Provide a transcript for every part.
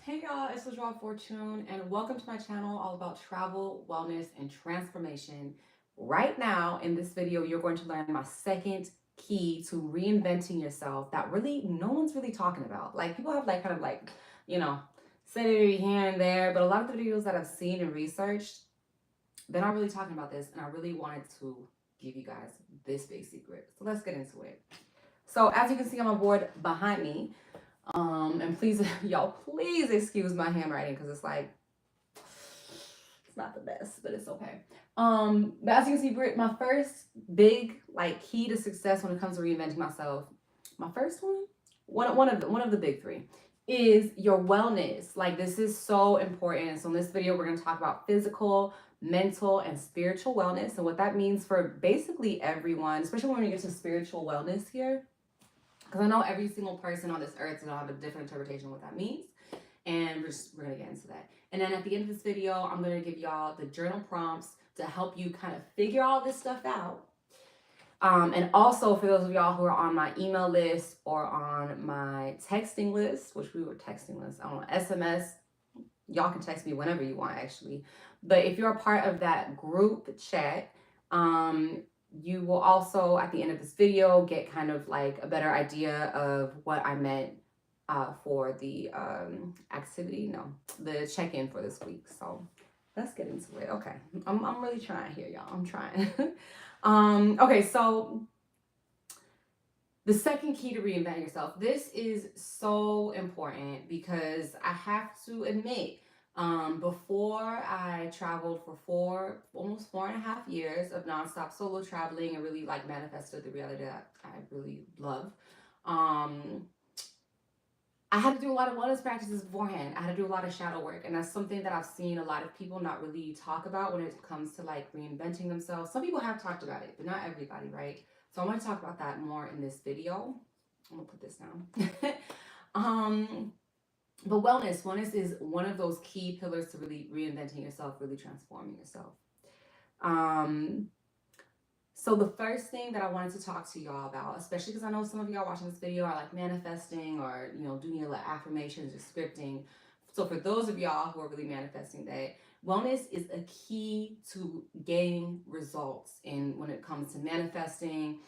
Hey y'all, it's lajoiefortune and welcome to my channel all about travel, wellness, and transformation. Right now in this video, you're going to learn my second key to reinventing yourself that really no one's really talking about. Like people have you know, said it here and there, but a lot of the videos that I've seen and researched, they're not really talking about this, and I really wanted to give you guys this big secret. So let's get into it. So as you can see on my board behind me, and please, y'all, please excuse my handwriting because it's like it's not the best, but it's okay. But as you can see, Britt, my first big key to success when it comes to reinventing myself, my first one of the big three is your wellness. Like this is so important. So in this video, we're going to talk about physical, mental, and spiritual wellness and what that means for basically everyone, especially when we get to spiritual wellness here. Because I know every single person on this earth is going to have a different interpretation of what that means. And we're going to get into that. And then at the end of this video, I'm going to give y'all the journal prompts to help you kind of figure all this stuff out. And also for those of y'all who are on my email list or on my texting list, which we were texting list, I don't know, SMS, y'all can text me whenever you want actually. But if you're a part of that group chat, you will also at the end of this video get kind of like a better idea of what I meant for the the check-in for this week. So let's get into it. Okay, I'm really trying here, y'all. I'm trying. Okay, so the second key to reinvent yourself. This is so important because I have to admit, before I traveled for almost 4.5 years of nonstop solo traveling and really like manifested the reality that I really love. I had to do a lot of wellness practices beforehand. I had to do a lot of shadow work. And that's something that I've seen a lot of people not really talk about when it comes to like reinventing themselves. Some people have talked about it, but not everybody, right? So I want to talk about that more in this video. I'm gonna put this down. But wellness is one of those key pillars to really reinventing yourself, really transforming yourself. So the first thing that I wanted to talk to y'all about, especially because I know some of y'all watching this video are like manifesting or, doing your affirmations or scripting. So for those of y'all who are really manifesting that, wellness is a key to getting results in when it comes to manifesting,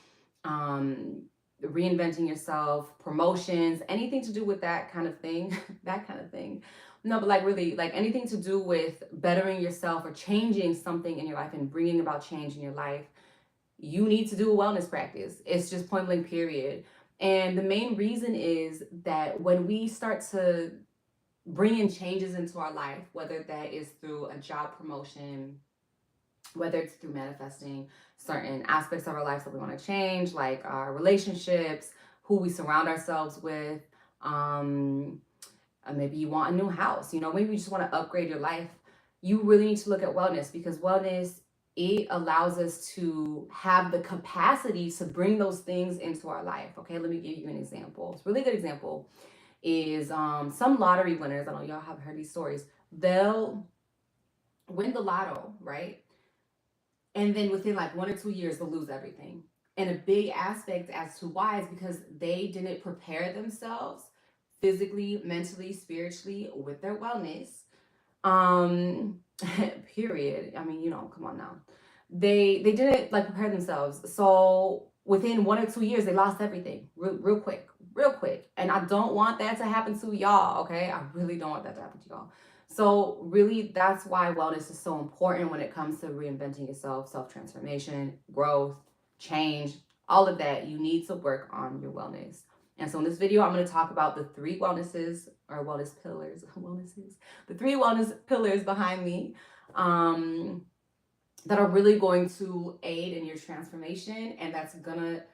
reinventing yourself, promotions, anything to do with that kind of thing, that kind of thing. No, but like really, like anything to do with bettering yourself or changing something in your life and bringing about change in your life, you need to do a wellness practice. It's just point blank, period. And the main reason is that when we start to bring in changes into our life, whether that is through a job promotion, whether it's through manifesting certain aspects of our lives that we want to change, like our relationships, who we surround ourselves with, maybe you want a new house, maybe you just want to upgrade your life. You really need to look at wellness because wellness, it allows us to have the capacity to bring those things into our life. Okay, let me give you an example. It's a really good example is some lottery winners. I know y'all have heard these stories. They'll win the lotto, right? And then within like 1 or 2 years, they'll lose everything. And a big aspect as to why is because they didn't prepare themselves physically, mentally, spiritually with their wellness. Period. I mean, come on now. They didn't like prepare themselves. So within 1 or 2 years, they lost everything real quick, real quick. And I don't want that to happen to y'all. Okay, I really don't want that to happen to y'all. So really, that's why wellness is so important when it comes to reinventing yourself, self-transformation, growth, change, all of that. You need to work on your wellness. And so in this video, I'm going to talk about the three wellnesses or wellness pillars, the three wellness pillars behind me that are really going to aid in your transformation. And that's going to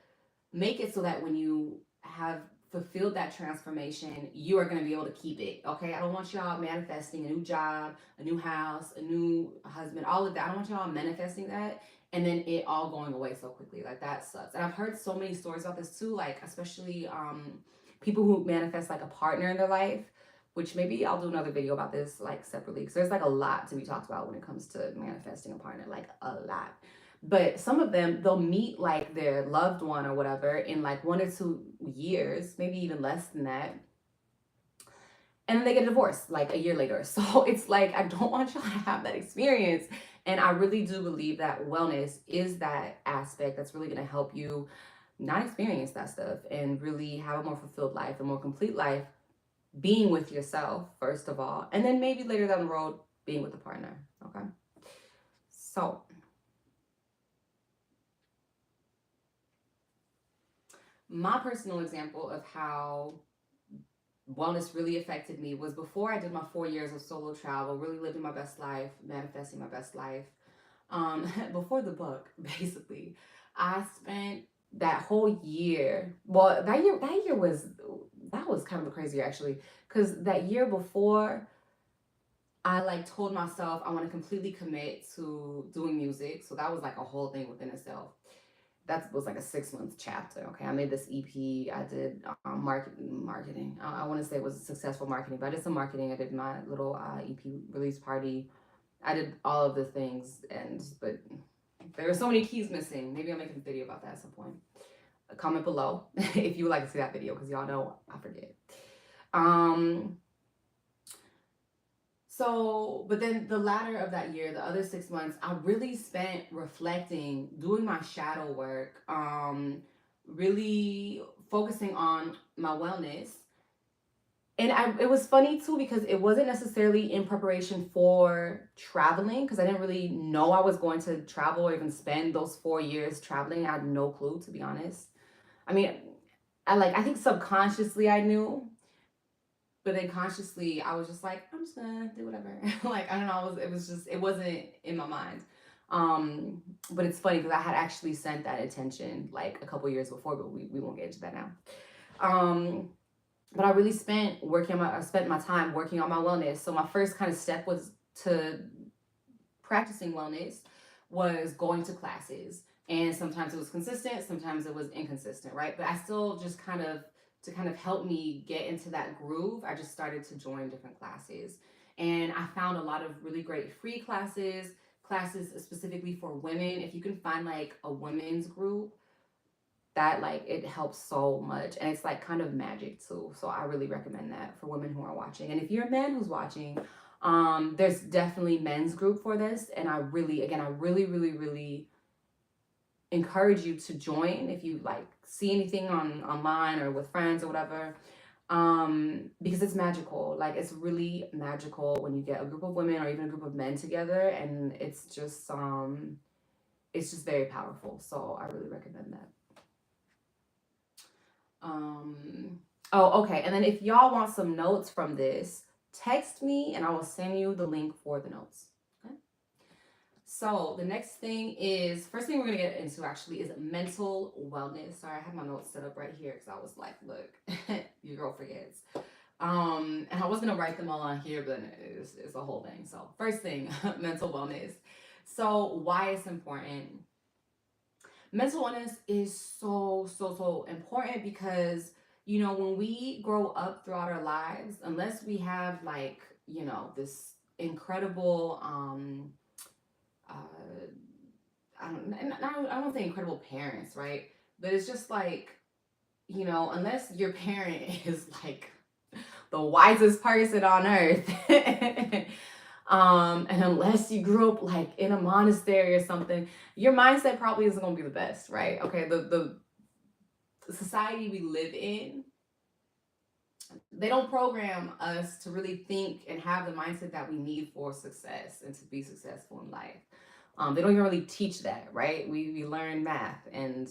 make it so that when you have fulfilled that transformation, you are going to be able to keep it. Okay, I don't want y'all manifesting a new job, a new house, a new husband, all of that. I don't want y'all manifesting that and then it all going away so quickly. Like that sucks. And I've heard so many stories about this too, like especially people who manifest like a partner in their life, which maybe I'll do another video about this like separately because there's like a lot to be talked about when it comes to manifesting a partner, like a lot. But some of them, they'll meet like their loved one or whatever in like 1 or 2 years, maybe even less than that. and then they get a divorce like a year later. So it's like, I don't want y'all to have that experience. And I really do believe that wellness is that aspect that's really going to help you not experience that stuff and really have a more fulfilled life, a more complete life, being with yourself, first of all, and then maybe later down the road, being with a partner. Okay. So, my personal example of how wellness really affected me was before I did my 4 years of solo travel, really living my best life, manifesting my best life. Before the book, basically, I spent that whole year. Well, that year was kind of a crazy year, actually, because that year before, I like told myself I want to completely commit to doing music. So that was like a whole thing within itself. That was like a 6 month chapter. Okay, I made this EP. I did marketing. I want to say it was successful marketing, but I did some marketing. I did my little EP release party. I did all of the things, but there are so many keys missing. Maybe I'll make a video about that at some point. Comment below if you would like to see that video, because y'all know I forget. So, but then the latter of that year, the other 6 months, I really spent reflecting, doing my shadow work, really focusing on my wellness. And it was funny too, because it wasn't necessarily in preparation for traveling, because I didn't really know I was going to travel or even spend those 4 years traveling. I had no clue, to be honest. I mean, I think subconsciously I knew, but then consciously I was just like, I'm just gonna do whatever. Like, I don't know, it wasn't in my mind. But it's funny because I had actually sent that intention like a couple years before, but we won't get into that now. But I really spent my time working on my wellness. So my first kind of step was to practicing wellness was going to classes. And sometimes it was consistent, sometimes it was inconsistent, right? But I still just to kind of help me get into that groove, I just started to join different classes. And I found a lot of really great free classes specifically for women. If you can find like a women's group, that like it helps so much, and it's like kind of magic too. So I really recommend that for women who are watching. And if you're a man who's watching, there's definitely men's group for this, and I really really encourage you to join if you like see anything online or with friends or whatever, because it's magical. Like, it's really magical when you get a group of women or even a group of men together, and it's just very powerful. So I really recommend that. Oh, okay. And then if y'all want some notes from this, text me and I will send you the link for the notes. Okay. So the next thing is, first thing we're gonna get into actually is mental wellness. Sorry, I have my notes set up right here because I was like, look, your girl forgets. And I was gonna write them all on here, but it's a whole thing. So first thing, mental wellness. So why it's important. Mental wellness is so important because, when we grow up throughout our lives, unless we have like, this incredible uh I don't think incredible parents, right? But it's just like, unless your parent is like the wisest person on earth, and unless you grew up like in a monastery or something, your mindset probably isn't going to be the best, right? Okay, the society we live in, they don't program us to really think and have the mindset that we need for success and to be successful in life. They don't even really teach that, right? We learn math and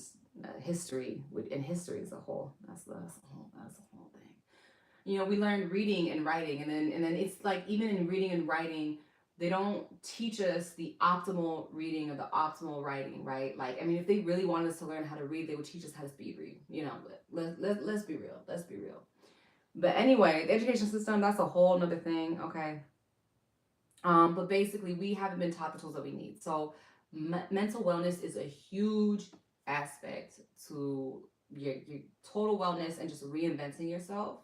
history, and history as a whole. That's the whole thing. We learn reading and writing, and then it's like, even in reading and writing, they don't teach us the optimal reading or the optimal writing, right? Like, I mean, if they really wanted us to learn how to read, they would teach us how to speed read. Let's be real. Let's be real. But anyway, the education system, that's a whole nother thing, okay? But basically, we haven't been taught the tools that we need. So mental wellness is a huge aspect to your total wellness and just reinventing yourself,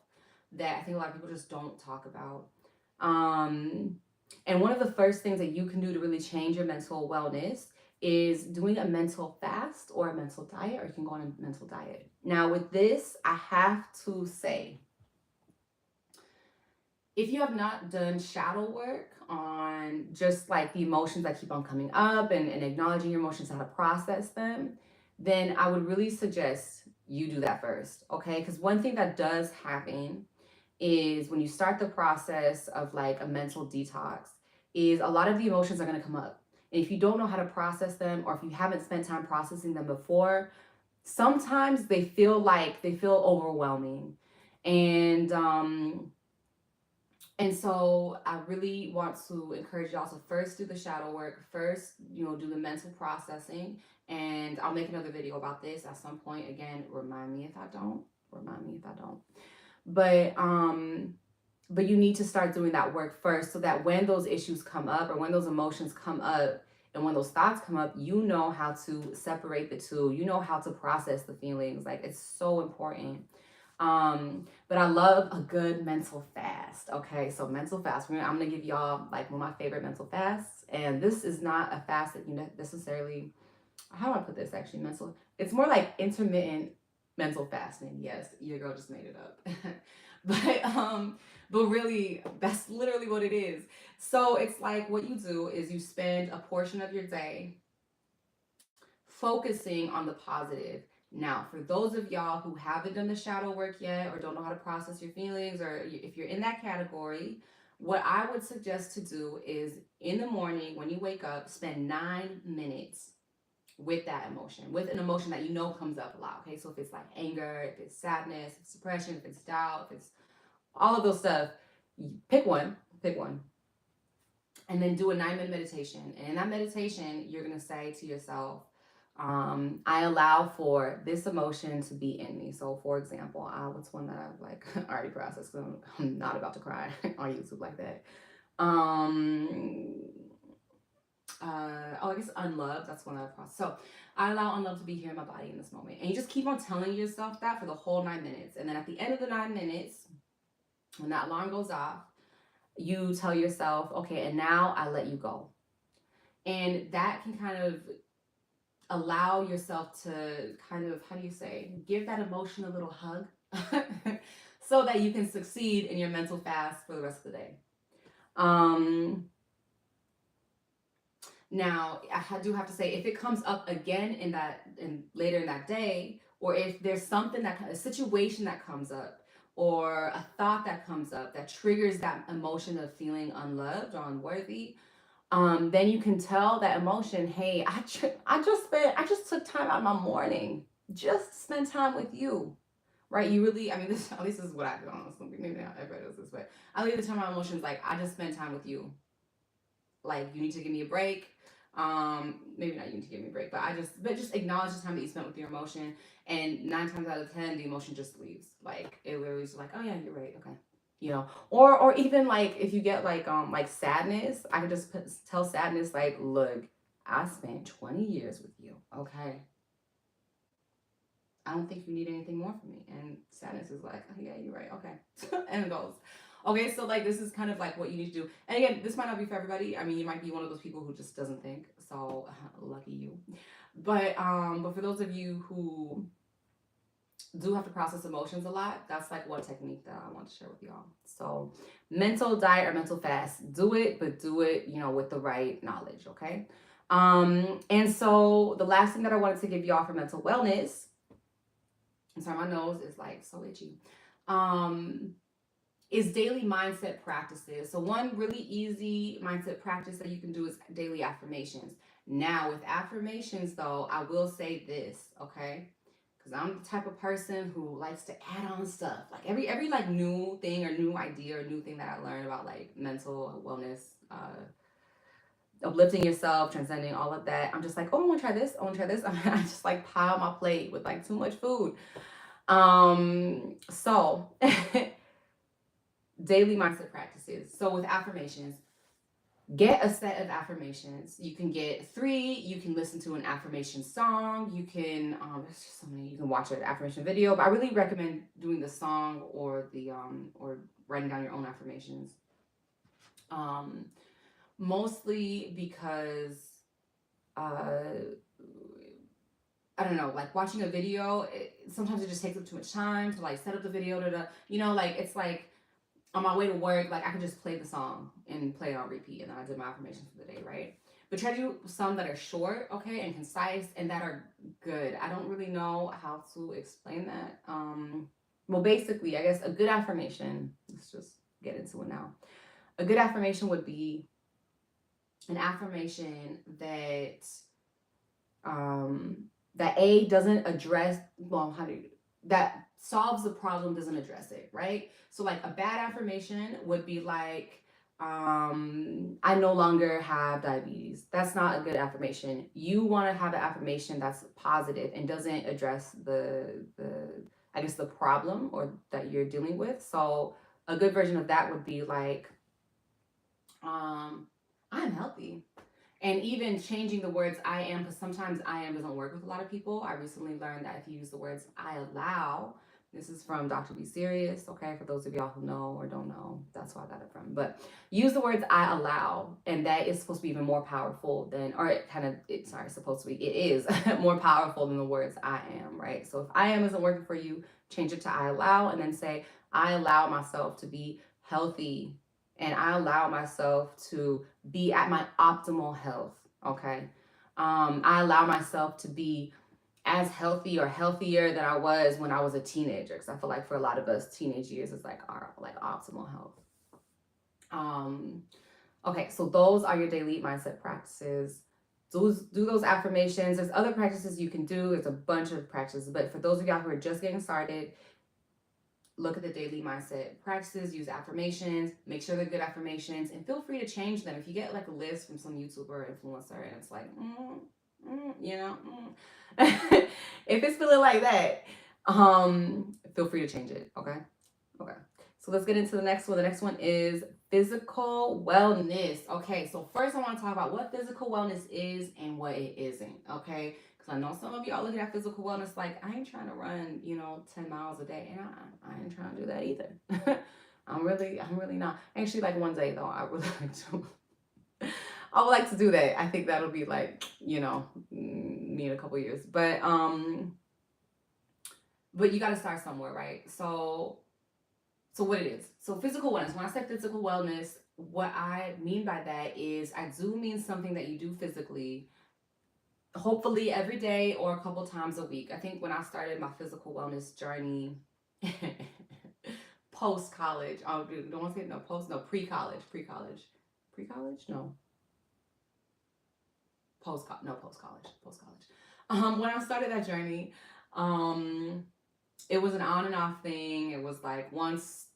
that I think a lot of people just don't talk about. And one of the first things that you can do to really change your mental wellness is doing a mental fast or a mental diet, or you can go on a mental diet. Now, with this, I have to say, if you have not done shadow work on just like the emotions that keep on coming up and acknowledging your emotions, how to process them, then I would really suggest you do that first, okay? Because one thing that does happen is when you start the process of like a mental detox, is a lot of the emotions are going to come up. And if you don't know how to process them, or if you haven't spent time processing them before, sometimes they feel overwhelming. And and so I really want to encourage y'all to first do the shadow work, first, do the mental processing. And I'll make another video about this at some point. Again, remind me if I don't. Remind me if I don't. But you need to start doing that work first, so that when those issues come up, or when those emotions come up, and when those thoughts come up, you know how to separate the two. You know how to process the feelings. Like, it's so important. But I love a good mental fast. Okay, so mental fast. I'm gonna give y'all like one of my favorite mental fasts, and this is not a fast that you necessarily. How do I put this? Actually, mental. It's more like intermittent mental fasting. Yes, your girl just made it up. But really, that's literally what it is. So it's like, what you do is you spend a portion of your day focusing on the positive. Now, for those of y'all who haven't done the shadow work yet, or don't know how to process your feelings, or if you're in that category, what I would suggest to do is in the morning when you wake up, spend 9 minutes with that emotion, with an emotion that you know comes up a lot. Okay, so if it's like anger, if it's sadness, if it's depression, if it's doubt, if it's all of those stuff, pick one, and then do a 9 minute meditation. And in that meditation, you're gonna say to yourself, I allow for this emotion to be in me. So, for example, what's one that I've like already processed? I'm not about to cry on YouTube like that. I guess unloved. That's one I've processed. So, I allow unloved to be here in my body in this moment, and you just keep on telling yourself that for the whole 9 minutes. And then at the end of the 9 minutes, when that alarm goes off, you tell yourself, okay, and now I let you go. And that can kind of allow yourself to kind of, how do you say, give that emotion a little hug so that you can succeed in your mental fast for the rest of the day. Now, I do have to say, if it comes up again in later in that day, or if there's something a situation that comes up, or a thought that comes up that triggers that emotion of feeling unloved or unworthy, then you can tell that emotion, hey, I just took time out of my morning just to spend time with you, right? You really, I mean, this at least this is what I do. Honestly, maybe not everybody does this, but I leave the time my emotions like, I just spent time with you. Like, you need to give me a break. Maybe not you need to give me a break, but just acknowledge the time that you spent with your emotion. And 9 times out of 10, the emotion just leaves. Like, it literally is like, oh yeah, you're right, okay. Or even like if you get like sadness, I can just tell sadness like, look, I spent 20 years with you, okay? I don't think you need anything more from me. And sadness is like, oh, yeah, you're right, okay. And it goes. Okay, so like this is kind of like what you need to do. And again, this might not be for everybody. I mean, you might be one of those people who just doesn't think. So lucky you. But for those of you who do have to process emotions a lot, that's like one technique that I want to share with y'all. So mental diet or mental fast, do it, but do it, with the right knowledge, okay? And so the last thing that I wanted to give y'all for mental wellness, I'm sorry, my nose is like so itchy, is daily mindset practices. So one really easy mindset practice that you can do is daily affirmations. Now with affirmations though, I will say this, okay? Because I'm the type of person who likes to add on stuff. Like every like new thing or new idea or new thing that I learned about like mental wellness, uplifting yourself, transcending all of that, I'm just like, oh, I want to try this. I want to try this. I just like pile my plate with like too much food. So daily mindset practices. So with affirmations, get a set of affirmations. You can get 3. You can listen to an affirmation song. You can there's just so many. You can watch an affirmation video, but I really recommend doing the song or the or writing down your own affirmations. Mostly because I don't know, like watching a video, sometimes it just takes up too much time to like set up the video like it's like on my way to work, like I could just play the song and play it on repeat, and then I did my affirmations for the day, right? But try to do some that are short, okay, and concise, and that are good. I don't really know how to explain that. Well, basically, I guess a good affirmation. Let's just get into it now. A good affirmation would be an affirmation that that A doesn't address, well, how do you, that solves the problem, doesn't address it, right? So like a bad affirmation would be like, I no longer have diabetes. That's not a good affirmation. You want to have an affirmation that's positive and doesn't address the I guess the problem or that you're dealing with. So a good version of that would be like, I am healthy. And even changing the words I am, because sometimes I am doesn't work with a lot of people. I recently learned that if you use the words I allow, this is from Dr. Be Serious, okay? For those of y'all who know or don't know, that's where I got it from. But use the words I allow, and that is supposed to be even more powerful than, or it kind of, it's sorry, supposed to be, it is more powerful than the words I am, right? So if I am isn't working for you, change it to I allow, and then say, I allow myself to be healthy, and I allow myself to be at my optimal health. Okay. I allow myself to be as healthy or healthier than I was when I was a teenager. Because I feel like for a lot of us, teenage years is like our like optimal health. Okay, so those are your daily mindset practices. Do those affirmations. There's other practices you can do. There's a bunch of practices, but for those of y'all who are just getting started, look at the daily mindset practices, use affirmations, make sure they're good affirmations, and feel free to change them. If you get like a list from some YouTuber or influencer and it's like, if it's feeling like that, feel free to change it. Okay. Okay. So let's get into the next one. The next one is physical wellness. Okay. So first I want to talk about what physical wellness is and what it isn't. Okay. Because I know some of y'all looking at physical wellness like, I ain't trying to run, 10 miles a day. And I ain't trying to do that either. I'm really not. Actually, like one day though, I would like to. I would like to do that. I think that'll be like, me in a couple years. But you got to start somewhere, right? So what it is. So physical wellness. When I say physical wellness, what I mean by that is I do mean something that you do physically, hopefully every day or a couple times a week. I think when I started my physical wellness journey, post college, don't want to say no post, no pre-college, no post college. When I started that journey, it was an on and off thing. It was like once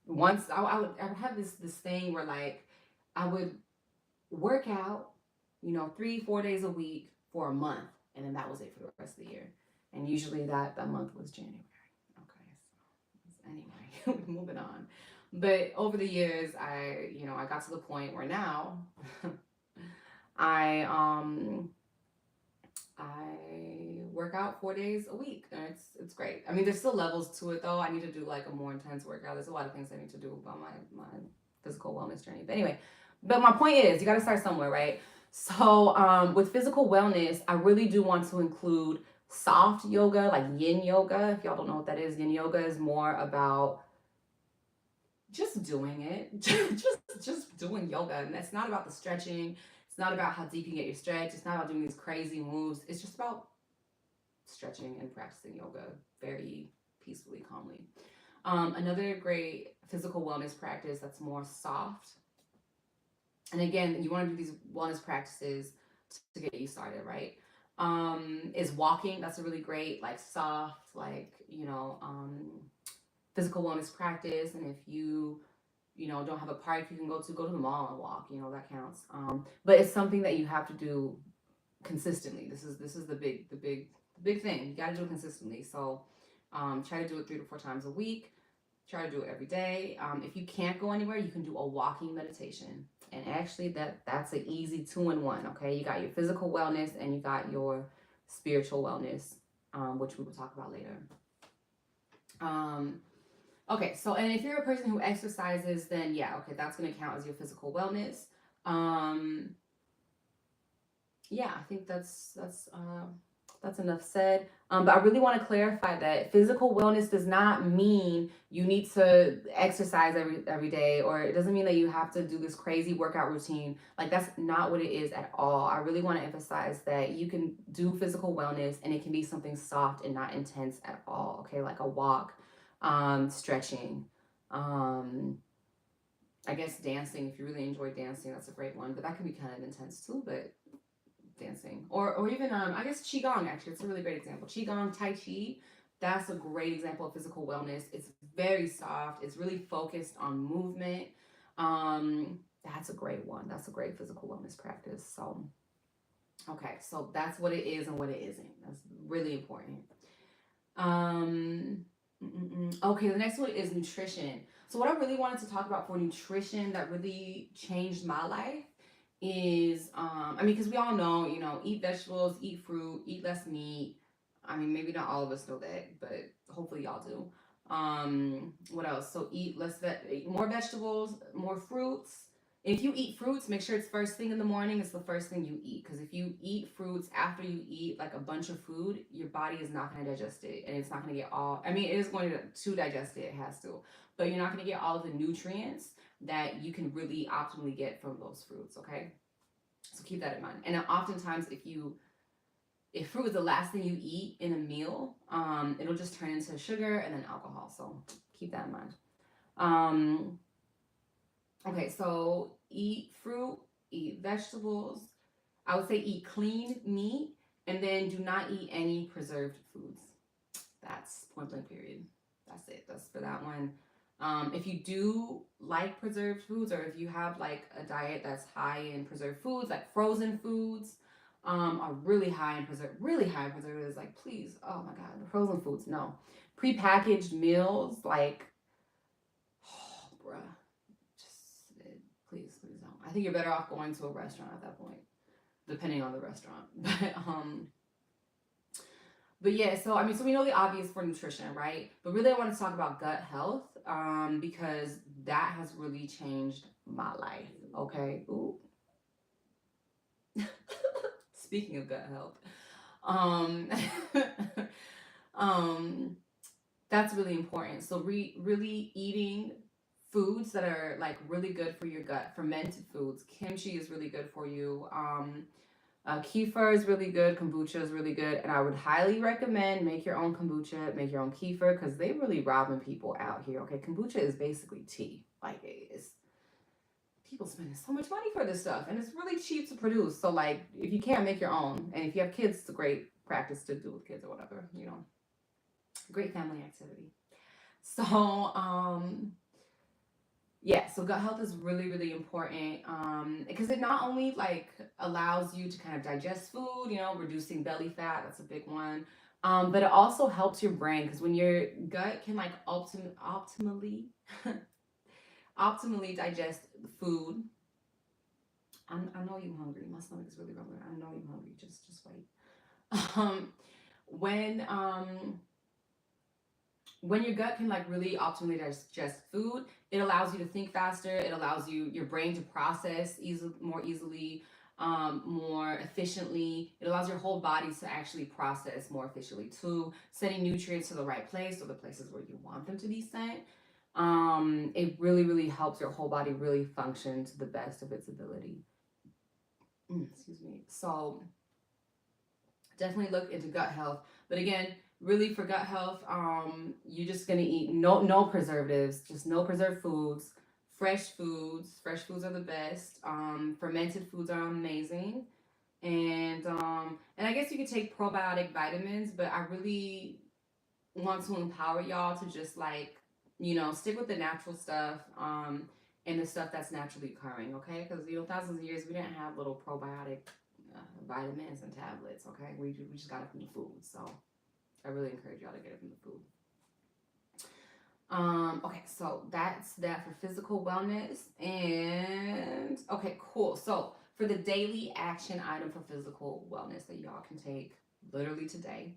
I would have this thing where like I would work out, 3-4 days a week for a month, and then that was it for the rest of the year. And usually that month was January. Okay, so anyway, moving on. But over the years, I got to the point where now I I work out 4 days a week, and it's great. I mean, there's still levels to it though. I need to do like a more intense workout. There's a lot of things I need to do about my physical wellness journey. But anyway, but my point is, you got to start somewhere, right? So with physical wellness, I really do want to include soft yoga, like yin yoga. If y'all don't know what that is, yin yoga is more about just doing it, just doing yoga, and that's not about the stretching. It's not about how deep you get your stretch. It's not about doing these crazy moves. It's just about stretching and practicing yoga very peacefully, calmly. Another great physical wellness practice that's more soft. And again, you want to do these wellness practices to get you started, right? Is walking. That's a really great, like soft, like, physical wellness practice. And if you don't have a park you can go to the mall and walk, that counts. But it's something that you have to do consistently. This is the big thing. You got to do it consistently. So try to do it 3 to 4 times a week. Try to do it every day. If you can't go anywhere, you can do a walking meditation. And actually, that's an easy 2-in-1. Okay, you got your physical wellness and you got your spiritual wellness, which we will talk about later. Okay, so and if you're a person who exercises, then yeah, okay, that's going to count as your physical wellness. Yeah, I think that's that's enough said. But I really want to clarify that physical wellness does not mean you need to exercise every day, or it doesn't mean that you have to do this crazy workout routine. Like that's not what it is at all. I really want to emphasize that you can do physical wellness and it can be something soft and not intense at all. Okay, like a walk, stretching, um, I guess dancing. If you really enjoy dancing, that's a great one. But that can be kind of intense too. But dancing or even I guess qigong, actually it's a really great example. Qigong, tai chi, that's a great example of physical wellness. It's very soft, it's really focused on movement. That's a great one. That's a great physical wellness practice. So okay, so that's what it is and what it isn't. That's really important. Okay, the next one is nutrition. So what I really wanted to talk about for nutrition that really changed my life is I mean, because we all know, you know, eat vegetables, eat fruit, eat less meat. I mean, maybe not all of us know that, but hopefully y'all do. What else? So eat more vegetables, more fruits. If you eat fruits, make sure it's first thing in the morning. It's the first thing you eat. Because if you eat fruits after you eat like a bunch of food, your body is not going to digest it. And it's not going to get all, I mean, it is going to digest it. It has to. But you're not going to get all of the nutrients that you can really optimally get from those fruits, okay? So keep that in mind. And oftentimes, if fruit is the last thing you eat in a meal, it'll just turn into sugar and then alcohol. So keep that in mind. Okay, so eat fruit, eat vegetables. I would say eat clean meat, and then do not eat any preserved foods. That's point blank period. That's it. That's for that one. If you do like preserved foods, or if you have like a diet that's high in preserved foods, like frozen foods, are really high in preservatives. Like please, oh my god, the frozen foods, no. Prepackaged meals, like, oh, bruh, please don't. I think you're better off going to a restaurant at that point, depending on the restaurant. But yeah, so I mean, so we know the obvious for nutrition, right? But really, I want to talk about gut health, because that has really changed my life. Okay. Ooh. Speaking of gut health, um, um, that's really important. So really eating foods that are like really good for your gut, fermented foods. Kimchi is really good for you. Kefir is really good. Kombucha is really good, and I would highly recommend make your own kombucha, make your own kefir, because they really robbing people out here. Okay, kombucha is basically tea. Like it's people spending so much money for this stuff, and it's really cheap to produce. So like, if you can't make your own, and if you have kids, it's a great practice to do with kids or whatever. You know, great family activity. So yeah, so gut health is really important, because it not only like allows you to kind of digest food, you know, reducing belly fat, that's a big one, but it also helps your brain, because when your gut can like optimally optimally digest the food. I know you're hungry. My stomach is really rumbling. I know you're hungry. Just wait. um when um when your gut can like really optimally digest food, it allows you to think faster. It allows your brain to process more easily, more efficiently. It allows your whole body to actually process more efficiently too, sending nutrients to the right place or the places where you want them to be sent. It really helps your whole body really function to the best of its ability. Excuse me. So definitely look into gut health. But again, really for gut health, you're just gonna eat no preservatives, just no preserved foods, fresh foods. Fresh foods are the best. Fermented foods are amazing. And I guess you could take probiotic vitamins, but I really want to empower y'all to just like, you know, stick with the natural stuff, and the stuff that's naturally occurring, okay? Because you know, thousands of years we didn't have little probiotic vitamins and tablets, okay? We just got it from the food. So I really encourage y'all to get it from the food. Okay, so that's that for physical wellness. And okay, cool. So for the daily action item for physical wellness that y'all can take literally today,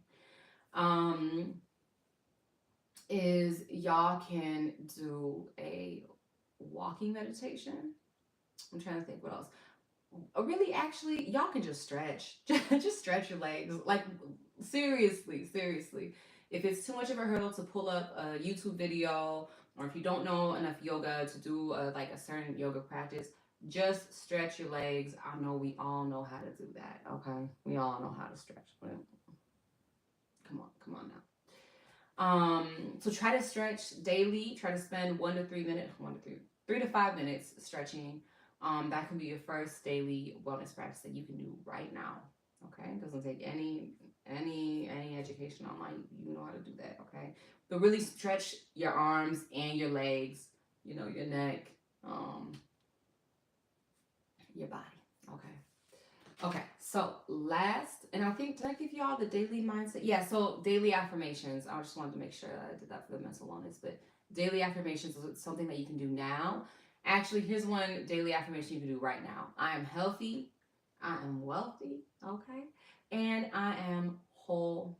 um, is y'all can do a walking meditation. I'm trying to think what else. really, actually, y'all can just stretch. Just stretch your legs. Like, seriously, seriously. If it's too much of a hurdle to pull up a YouTube video, or if you don't know enough yoga to do like a certain yoga practice, just stretch your legs. I know we all know how to do that. Okay, we all know how to stretch. But come on now. So try to stretch daily. Try to spend 1 to 3 minutes, 3 to 5 minutes stretching. That can be your first daily wellness practice that you can do right now. Okay, it doesn't take any education online. You know how to do that. Okay, but really stretch your arms and your legs. You know, your neck, um, your body. Okay. Okay, so last, and I think, did I give you all the daily mindset? Yeah, so daily affirmations. I just wanted to make sure that I did that for the mental wellness, but daily affirmations is something that you can do now. Actually, here's one daily affirmation you can do right now. I am healthy, I am wealthy, okay, and I am whole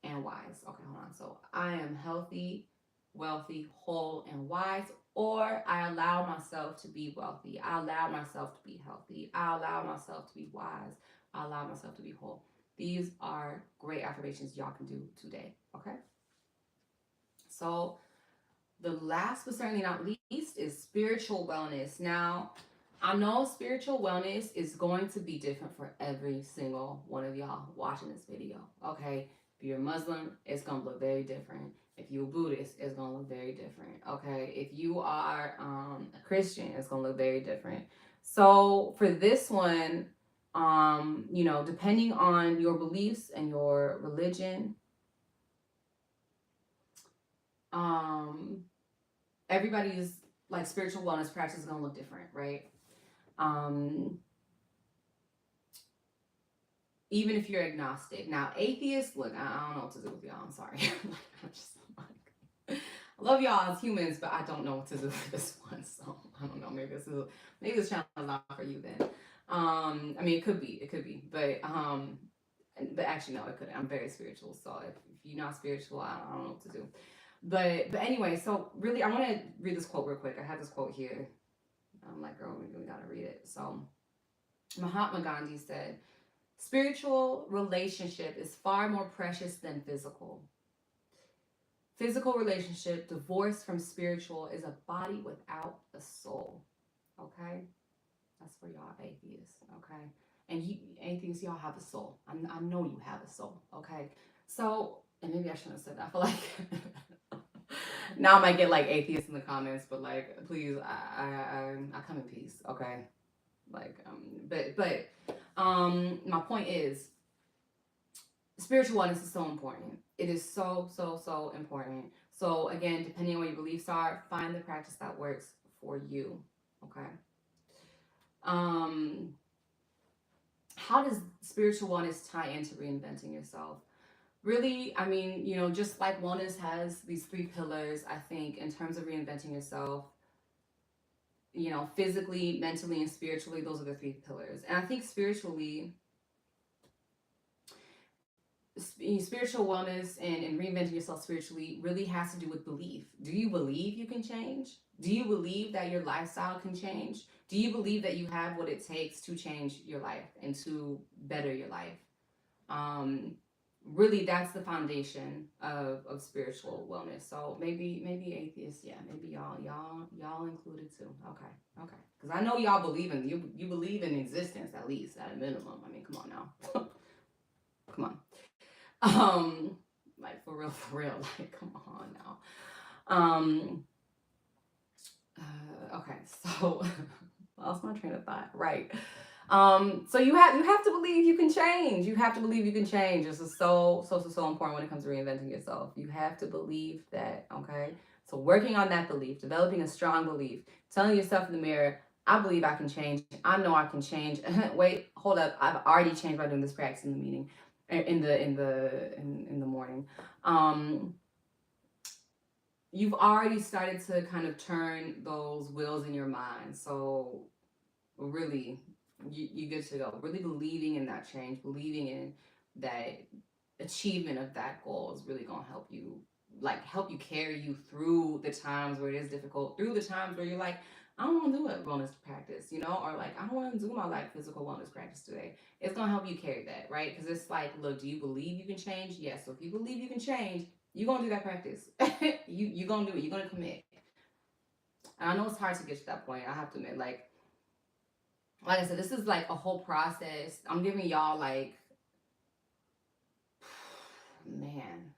and wise. Okay, hold on. So I am healthy, wealthy, whole, and wise, or I allow myself to be wealthy. I allow myself to be healthy. I allow myself to be wise. I allow myself to be whole. These are great affirmations y'all can do today. Okay. So the last but certainly not least is spiritual wellness. Now, I know spiritual wellness is going to be different for every single one of y'all watching this video. Okay. If you're a Muslim, it's going to look very different. If you're a Buddhist, it's going to look very different. Okay. If you are a Christian, it's going to look very different. So for this one, depending on your beliefs and your religion, um, everybody's like spiritual wellness practice is going to look different, right? Um, Even if you're agnostic. Now, atheists, look, I don't know what to do with y'all. I'm sorry. I'm just like, I love y'all as humans, but I don't know what to do with this one. So I don't know. Maybe this channel is not for you then. I mean, it could be, but actually, no, it couldn't. I'm very spiritual, so if you're not spiritual, I don't know what to do. But anyway, so really, I want to read this quote real quick. I have this quote here. I'm like, girl, we really gotta read it. So Mahatma Gandhi said, spiritual relationship is far more precious than physical. Physical relationship divorced from spiritual is a body without a soul. Okay? That's for y'all atheists. Okay? And you atheists, y'all have a soul. I know you have a soul. Okay? So, and maybe I shouldn't have said that. I feel like now I might get like atheists in the comments, but like, please, I come in peace. Okay? Like, my point is, spiritual wellness is so important. It is so important. So again, depending on what your beliefs are, find the practice that works for you. Okay. Um, how does spiritual wellness tie into reinventing yourself? Really, I mean, just like wellness has these three pillars, I think in terms of reinventing yourself, physically, mentally, and spiritually, those are the three pillars. And I think spiritual wellness and reinventing yourself spiritually really has to do with belief. Do you believe you can change? Do you believe that your lifestyle can change? Do you believe that you have what it takes to change your life and to better your life? Um, Really, that's the foundation of spiritual wellness. So maybe atheists, yeah, maybe y'all included too. Okay, because I know y'all believe in you believe in existence at least at a minimum. I mean, come on now, come on. Like for real, like come on now. Um, okay, so lost my train of thought. Right. So you have to believe you can change. You have to believe you can change. This is so important when it comes to reinventing yourself. You have to believe that. Okay. So working on that belief, developing a strong belief, telling yourself in the mirror, I believe I can change. I know I can change. Wait, hold up. I've already changed by doing this practice in the meeting, in the morning. Um, you've already started to kind of turn those wheels in your mind. So really, you good to go. Really believing in that change, believing in that achievement of that goal is really gonna help you, like help you carry you through the times where it is difficult, through the times where you're like, I don't want to do a wellness practice, or like, I don't want to do my like physical wellness practice today. It's going to help you carry that, right? Because it's like, look, do you believe you can change? Yes. So if you believe you can change, you're going to do that practice. You're going to do it. You're going to commit. And I know it's hard to get to that point. I have to admit, like I said, this is like a whole process. I'm giving y'all like, man,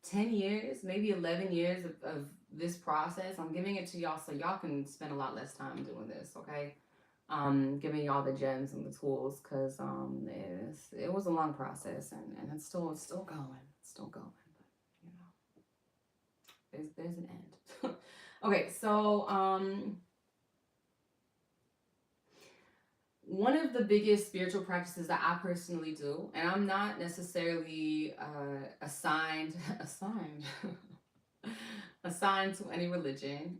10 years, maybe 11 years of this process. I'm giving it to y'all so y'all can spend a lot less time doing this, okay? Giving y'all the gems and the tools because it was a long process and it's still going. It's still going, but there's an end. Okay, so one of the biggest spiritual practices that I personally do, and I'm not necessarily assigned assigned to any religion.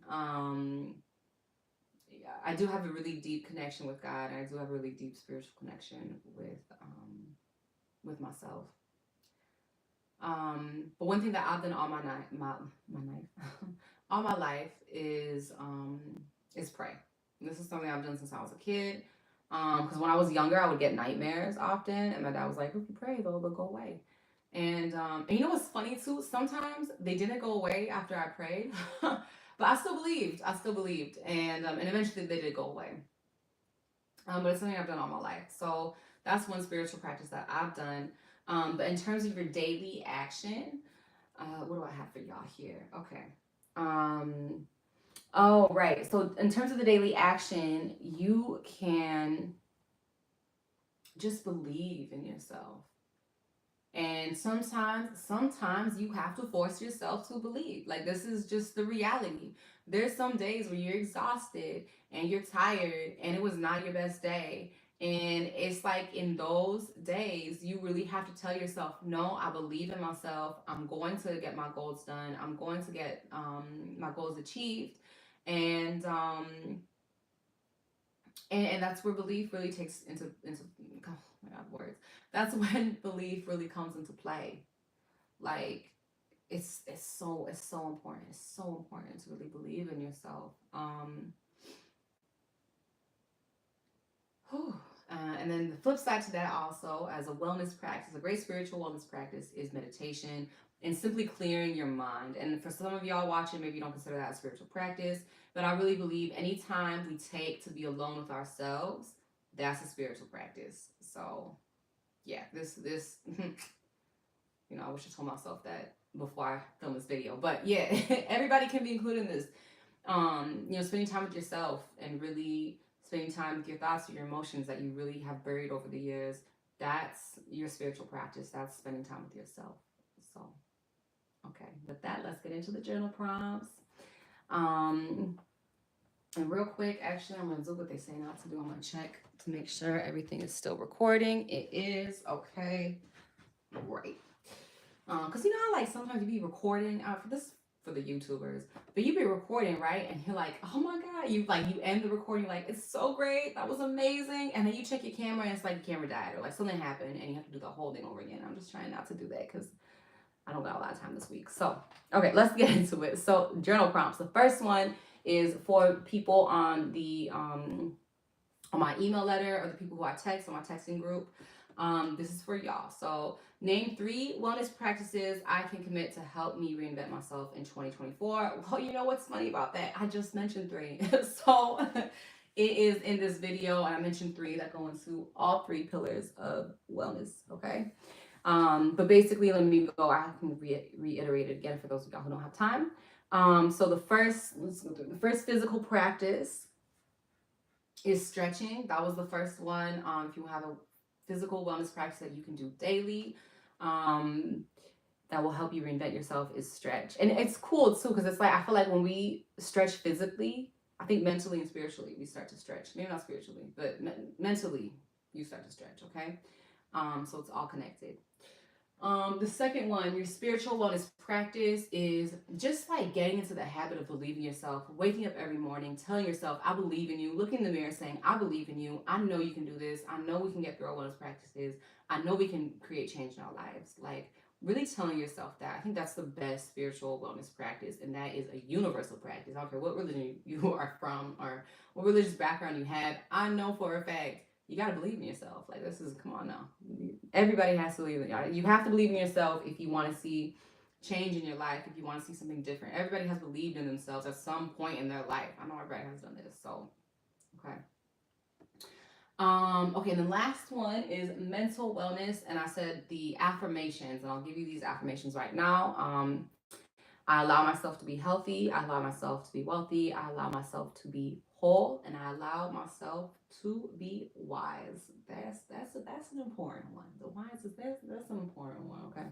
I do have a really deep connection with God, and I do have a really deep spiritual connection with myself. But one thing that I've done all my life, all my life is pray. This is something I've done since I was a kid. Because when I was younger, I would get nightmares often, and my dad was like, "If you pray, they'll go away." And you know what's funny too? Sometimes they didn't go away after I prayed, but I still believed. I still believed, and eventually they did go away. But it's something I've done all my life. So that's one spiritual practice that I've done. But in terms of your daily action, what do I have for y'all here? Okay. Um, oh, right. So in terms of the daily action, you can just believe in yourself. And sometimes you have to force yourself to believe. Like, this is just the reality. There's some days where you're exhausted and you're tired and it was not your best day. And it's like in those days, you really have to tell yourself, no, I believe in myself. I'm going to get my goals done. I'm going to get my goals achieved. And and that's where belief really takes into oh my god, words. That's when belief really comes into play. Like, it's so important. It's so important to really believe in yourself. Whew. And then the flip side to that, also, as a wellness practice, a great spiritual wellness practice is meditation and simply clearing your mind. And for some of y'all watching, maybe you don't consider that a spiritual practice, but I really believe anytime we take to be alone with ourselves, that's a spiritual practice. So yeah, this I wish I told myself that before I film this video. But yeah, everybody can be included in this. Spending time with yourself and really spending time with your thoughts, your emotions that you really have buried over the years. That's your spiritual practice. That's spending time with yourself. So, okay, with that, let's get into the journal prompts. Um, and real quick, actually, I'm gonna do what they say not to do. I'm gonna check to make sure everything is still recording. It is. Okay, great. Cause you know how like sometimes you be recording for the YouTubers, but you be recording, right? And you're like, oh my god, you end the recording like, it's so great, that was amazing, and then you check your camera and it's like the camera died or like something happened and you have to do the whole thing over again. I'm just trying not to do that because I don't got a lot of time this week. So okay, let's get into it. So journal prompts. The first one is for people on my email letter or the people who I text on my texting group. This is for y'all. So, name 3 wellness practices I can commit to help me reinvent myself in 2024. Well, you know what's funny about that? I just mentioned 3. So, it is in this video, and I mentioned 3 that go into all 3 pillars of wellness, okay? But basically, let me go. I can reiterate it again for those of y'all who don't have time. So, let's go through the first physical practice is stretching. That was the first one. If you have a physical wellness practice that you can do daily, that will help you reinvent yourself, is stretch. And it's cool too, because it's like, I feel like when we stretch physically, I think mentally and spiritually we start to stretch. Maybe not spiritually, but mentally you start to stretch, okay? So it's all connected. The second one, your spiritual wellness practice, is just like getting into the habit of believing yourself, waking up every morning, telling yourself, I believe in you, looking in the mirror saying, I believe in you, I know you can do this, I know we can get through our wellness practices, I know we can create change in our lives. Like, really telling yourself that. I think that's the best spiritual wellness practice, and that is a universal practice. I don't care what religion you are from or what religious background you have. I know for a fact you got to believe in yourself. Like, this is, come on now. Everybody has to believe in you. You have to believe in yourself if you want to see change in your life, if you want to see something different. Everybody has believed in themselves at some point in their life. I know everybody has done this. So, okay. Okay, and the last one is mental wellness, and I said the affirmations, and I'll give you these affirmations right now. I allow myself to be healthy. I allow myself to be wealthy. I allow myself to be whole, and I allow myself to be wise. That's an important one. The wise is that's an important one. Okay,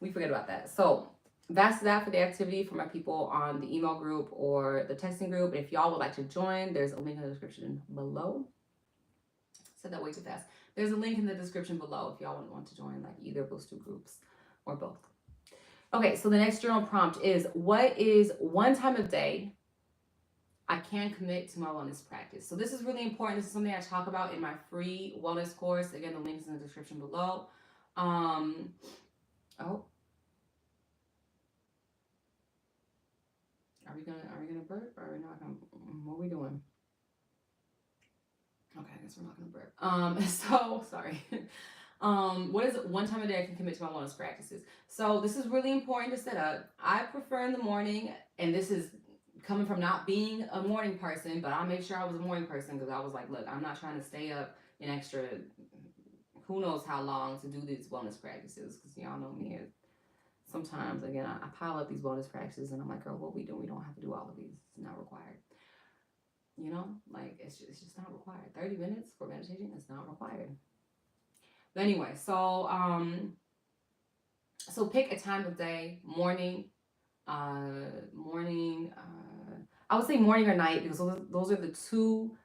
we forget about that. So that's that for the activity for my people on the email group or the texting group. If y'all would like to join, there's a link in the description below. Said that way too fast. There's a link in the description below if y'all want to join like either of those two groups or both. Okay, so the next journal prompt is, what is one time of day I can commit to my wellness practice? So this is really important. This is something I talk about in my free wellness course. Again, the link is in the description below. Oh, are we gonna burp? Or are we not gonna? What are we doing? Okay, I guess we're not gonna burp. So sorry. What is it one time a day I can commit to my wellness practices? So this is really important to set up. I prefer in the morning, and this is coming from not being a morning person, but I made sure I was a morning person because I was like, look, I'm not trying to stay up an extra who knows how long to do these wellness practices, because y'all know me. Sometimes, again, I pile up these wellness practices, and I'm like, girl, what we do? We don't have to do all of these. It's not required. You know, like it's just not required. 30 minutes for meditation is not required. But anyway, so pick a time of day, morning, I would say morning or night, because those are the two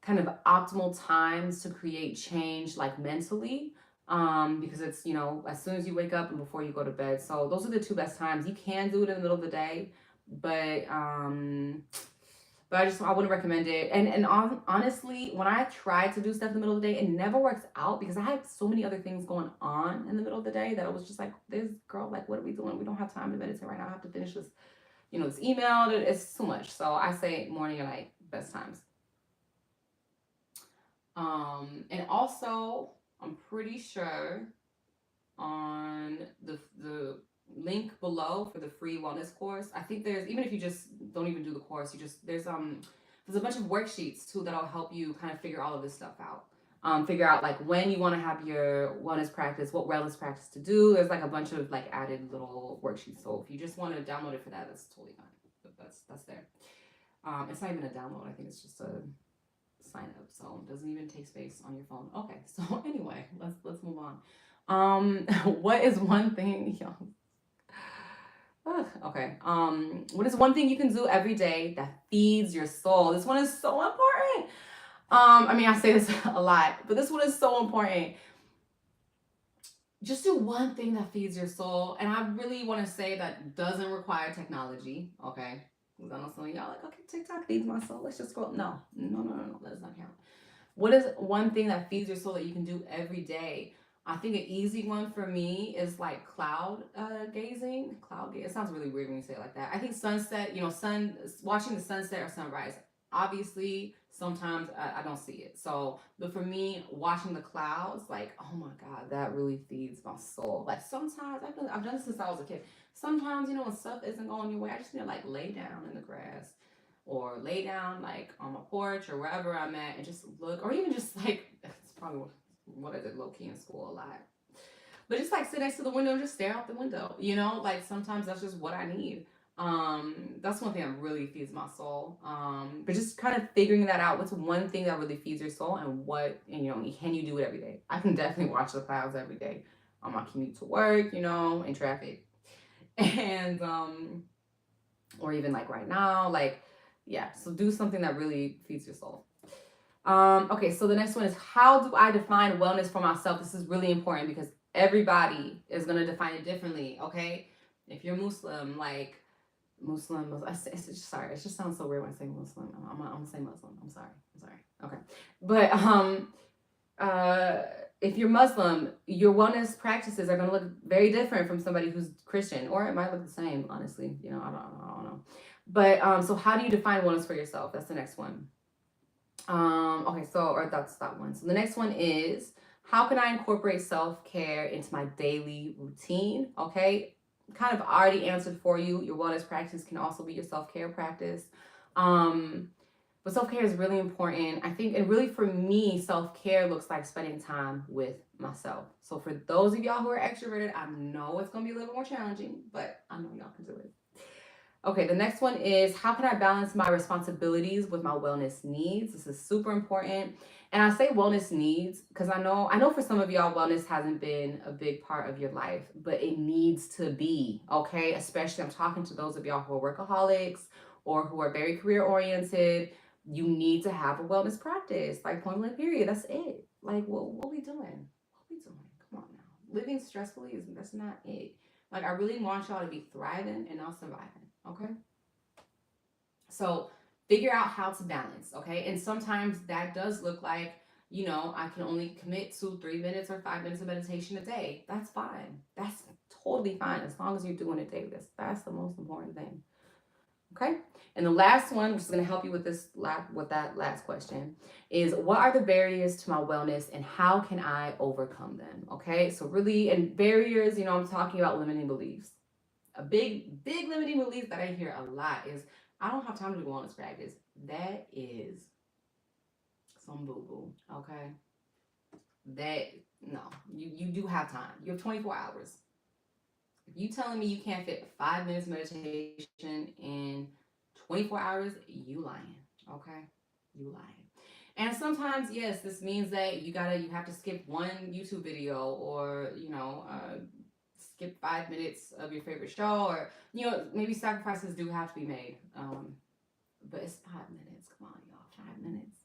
kind of optimal times to create change, like mentally. Because it's, as soon as you wake up and before you go to bed. So those are the two best times. You can do it in the middle of the day, but I wouldn't recommend it. And honestly, when I try to do stuff in the middle of the day, it never works out because I have so many other things going on in the middle of the day that I was just like, this girl, like, what are we doing? We don't have time to meditate right now. I have to finish this, this email. It's too much. So I say morning and night, best times. And also, I'm pretty sure on the link below for the free wellness course, I think there's, even if you just don't even do the course, there's a bunch of worksheets too that'll help you kind of figure all of this stuff out. Figure out like when you want to have your wellness practice, what wellness practice to do. There's like a bunch of like added little worksheets. So if you just want to download it for that, that's totally fine. But that's there. It's not even a download. I think it's just a sign up. So it doesn't even take space on your phone. Okay. So anyway, let's move on. What is one thing? Okay. What is one thing you can do every day that feeds your soul? This one is so important. I say this a lot, but this one is so important. Just do one thing that feeds your soul. And I really want to say that doesn't require technology. Okay. Because I know some of y'all like, okay, TikTok feeds my soul. Let's just scroll. No. That does not count. What is one thing that feeds your soul that you can do every day? I think an easy one for me is like cloud gazing. It sounds really weird when you say it like that. I think sunset, watching the sunset or sunrise. Obviously, sometimes I don't see it. So, but for me, watching the clouds, like, oh my God, that really feeds my soul. Like sometimes, I've done this since I was a kid. Sometimes, when stuff isn't going your way, I just need to like lay down in the grass or lay down like on my porch or wherever I'm at and just look, or even just like, it's probably what I did low key in school a lot. But just like sit next to the window and just stare out the window, like sometimes that's just what I need. That's one thing that really feeds my soul. But just kind of figuring that out. What's one thing that really feeds your soul, and can you do it every day? I can definitely watch the clouds every day on my commute to work, in traffic. And or even like right now, like, yeah, so do something that really feeds your soul. Okay, so the next one is, how do I define wellness for myself? This is really important because everybody is going to define it differently, okay? If you're Muslim, like Muslim, it just sounds so weird when I say Muslim. I'm going to say Muslim. I'm sorry. Okay. But if you're Muslim, your wellness practices are going to look very different from somebody who's Christian, or it might look the same, honestly. You know, I don't know. But so how do you define wellness for yourself? That's the next one. Okay, so, or that's that one. So the next one is, how can I incorporate self-care into my daily routine? Okay, kind of already answered for you. Your wellness practice can also be your self-care practice. But self-care is really important, I think, and really for me, self-care looks like spending time with myself. So for those of y'all who are extroverted, I know it's gonna be a little more challenging, but I know y'all can do it. Okay, the next one is, how can I balance my responsibilities with my wellness needs? This is super important. And I say wellness needs because I know for some of y'all wellness hasn't been a big part of your life, but it needs to be, okay? Especially I'm talking to those of y'all who are workaholics or who are very career oriented. You need to have a wellness practice, like point blank period. That's it. Like what we doing? What we doing? Come on now. Living stressfully that's not it. Like I really want y'all to be thriving and not surviving. Okay. So figure out how to balance. Okay. And sometimes that does look like, I can only commit to 3 minutes or 5 minutes of meditation a day. That's fine. That's totally fine as long as you're doing it daily. That's the most important thing. Okay. And the last one, which is going to help you with that last question, is what are the barriers to my wellness and how can I overcome them? Okay. So really, and barriers, I'm talking about limiting beliefs. A big limiting belief that I hear a lot is, I don't have time to do wellness practice. That is some boo boo. Okay. That no, you do have time. You have 24 hours. If you telling me you can't fit 5 minutes meditation in 24 hours, you lying. Okay, you lying. And sometimes, yes, this means that you have to skip one YouTube video, or skip 5 minutes of your favorite show, or maybe sacrifices do have to be made. But it's 5 minutes. Come on, y'all, 5 minutes.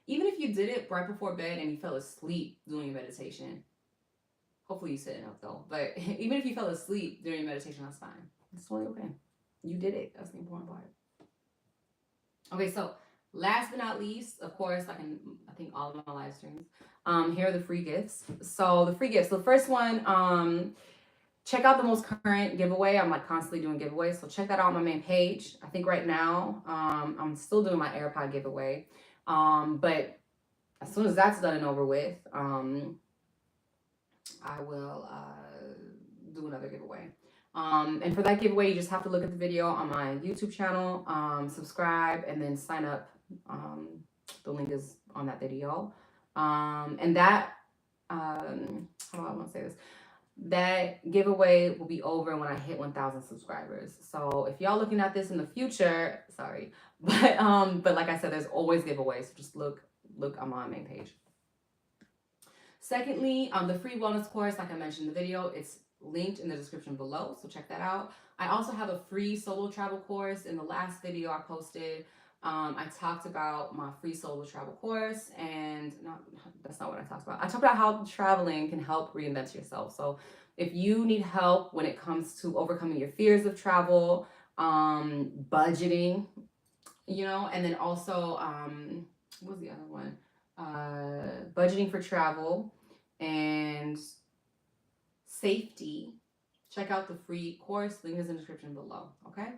Even if you did it right before bed and you fell asleep doing your meditation, hopefully you sitting up though. But even if you fell asleep during your meditation, that's fine. It's totally okay. You did it. That's the important part. Okay, so last but not least, of course, like in I think all of my live streams, here are the free gifts. So the free gifts. The first one, check out the most current giveaway. I'm like constantly doing giveaways, so check that out on my main page. I think right now, I'm still doing my AirPod giveaway, but as soon as that's done and over with, I will do another giveaway. And for that giveaway, you just have to look at the video on my YouTube channel, subscribe, and then sign up. The link is on that video. And that, how do I want to say this? That giveaway will be over when I hit 1,000 subscribers. So if y'all looking at this in the future, sorry, but like I said, there's always giveaways. So just look on my main page. Secondly, the free wellness course, like I mentioned in the video, it's linked in the description below, so check that out. I also have a free solo travel course. In the last video I posted, I talked about my free solo travel course, and that's not what I talked about. I talked about how traveling can help reinvent yourself. So if you need help when it comes to overcoming your fears of travel, budgeting, and then also, what was the other one? Budgeting for travel and safety, check out the free course. Link is in the description below. Okay.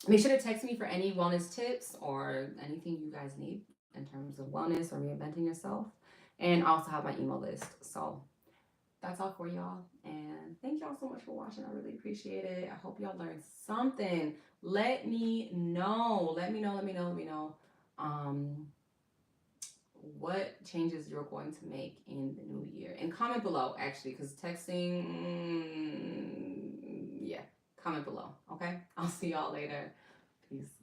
Make sure to text me for any wellness tips or anything you guys need in terms of wellness or reinventing yourself. And I also have my email list. So that's all for y'all. And thank y'all so much for watching. I really appreciate it. I hope y'all learned something. Let me know. What changes you're going to make in the new year, and comment below, actually, because texting, yeah, comment below. Okay, I'll see y'all later. Peace.